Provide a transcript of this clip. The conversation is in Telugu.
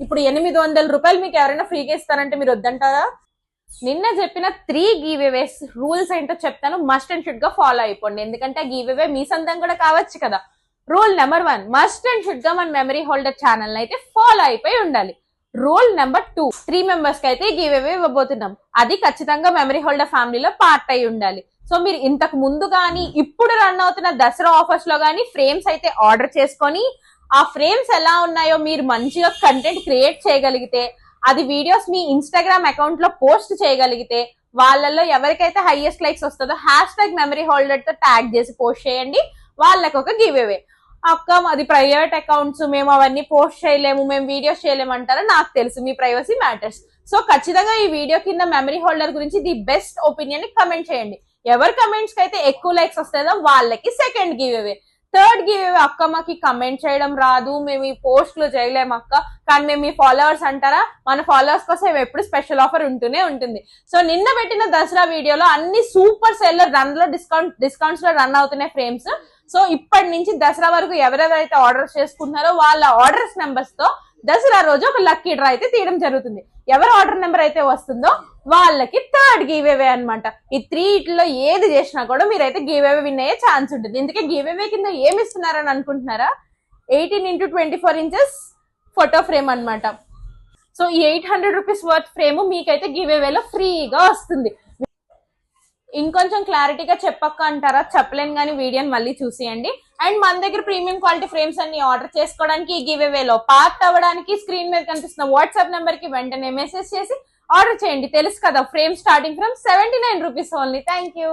ఇప్పుడు 800 రూపాయలు మీకు ఎవరైనా ఫ్రీగా ఇస్తారంటే మీరు వద్దంటారా? నిన్న చెప్పిన 3 గివ్ అవేస్ రూల్స్ ఏంటో చెప్తాను, మస్ట్ అండ్ షుడ్ గా ఫాలో అయిపోండి. ఎందుకంటే గివ్ అవే మీ సొంతం కూడా కావచ్చు కదా. Rule number 1, must and should గా మన మెమరీ హోల్డర్ ఛానల్ అయితే ఫాలో అయిపోయి ఉండాలి. రూల్ నెంబర్ 2, 3 మెంబర్స్ కి అయితే గివ్ అవే ఇవ్వబోతున్నాం. అది ఖచ్చితంగా మెమరీ హోల్డర్ ఫ్యామిలీలో పార్ట్ అయి ఉండాలి. సో మీరు ఇంతకు ముందు గానీ ఇప్పుడు రన్ అవుతున్న దసరా ఆఫర్స్ లో గానీ ఫ్రేమ్స్ అయితే ఆర్డర్ చేసుకొని ఆ ఫ్రేమ్స్ ఎలా ఉన్నాయో మీరు మంచిగా కంటెంట్ క్రియేట్ చేయగలిగితే, అది వీడియోస్ మీ ఇన్స్టాగ్రామ్ అకౌంట్ లో పోస్ట్ చేయగలిగితే, వాళ్ళల్లో ఎవరికైతే హైయెస్ట్ లైక్స్ వస్తుందో #మెమరీ హోల్డర్ తో ట్యాగ్ చేసి పోస్ట్ చేయండి, వాళ్ళకి ఒక గివ్ అవే. అక్క అది ప్రైవేట్ అకౌంట్స్, మేము అవన్నీ పోస్ట్ చేయలేము, మేము వీడియోస్ చేయలేము అంటారా? నాకు తెలుసు మీ ప్రైవసీ మ్యాటర్స్. సో ఖచ్చితంగా ఈ వీడియో కింద మెమరీ హోల్డర్ గురించి ది బెస్ట్ ఒపీనియన్ ని కమెంట్ చేయండి. ఎవరి కమెంట్స్ కి అయితే ఎక్కువ లైక్స్ వస్తాయో వాళ్ళకి second give away. Third give away, అక్క మాకు కమెంట్ చేయడం రాదు, మేము ఈ పోస్ట్లు చేయలేము అక్క, కానీ మేము మీ ఫాలోవర్స్ అంటారా? మన ఫాలోవర్స్ కోసం ఎప్పుడు స్పెషల్ ఆఫర్ ఉంటూనే ఉంటుంది. సో నిన్న పెట్టిన దసరా వీడియోలో అన్ని సూపర్ సెల్లర్ రన్ లో డిస్కౌంట్స్ లో రన్ అవుతున్నాయి ఫ్రేమ్స్. సో ఇప్పటి నుంచి దసరా వరకు ఎవరెవరైతే ఆర్డర్ చేసుకుంటున్నారో వాళ్ళ ఆర్డర్స్ నెంబర్స్ తో దసరా రోజు ఒక లక్కీ డ్రా అయితే తీయడం జరుగుతుంది. ఎవరి ఆర్డర్ నెంబర్ అయితే వస్తుందో వాళ్ళకి థర్డ్ గివ్ అవే అనమాట. ఈ 3 ఏది చేసినా కూడా మీరైతే గివ్ అవే విన్ అయ్యే ఛాన్స్ ఉంటుంది. ఇందుకే గివ్ అవే కింద ఏమి ఇస్తున్నారని అనుకుంటున్నారా? 18x24 ఇంచెస్ ఫోటో ఫ్రేమ్ అనమాట. సో ఈ 800 రూపీస్ వర్త్ ఫ్రేమ్ మీకైతే గివ్ అవేలో ఫ్రీగా వస్తుంది. ఇంకొంచెం క్లారిటీగా చెప్పక్క అంటారా? చెప్పలేను కానీ వీడియోని మళ్ళీ చూసేయండి. అండ్ మన దగ్గర ప్రీమియం క్వాలిటీ ఫ్రేమ్స్ అన్ని ఆర్డర్ చేసుకోవడానికి, ఈ గివ్ అవేలో పార్ట్ అవ్వడానికి స్క్రీన్ మీద కనిపిస్తున్న వాట్సాప్ నెంబర్ కి వెంటనే మెసేజ్ చేసి ఆర్డర్ చేయండి. తెలుసు కదా, frame starting from 79 rupees only. Thank you.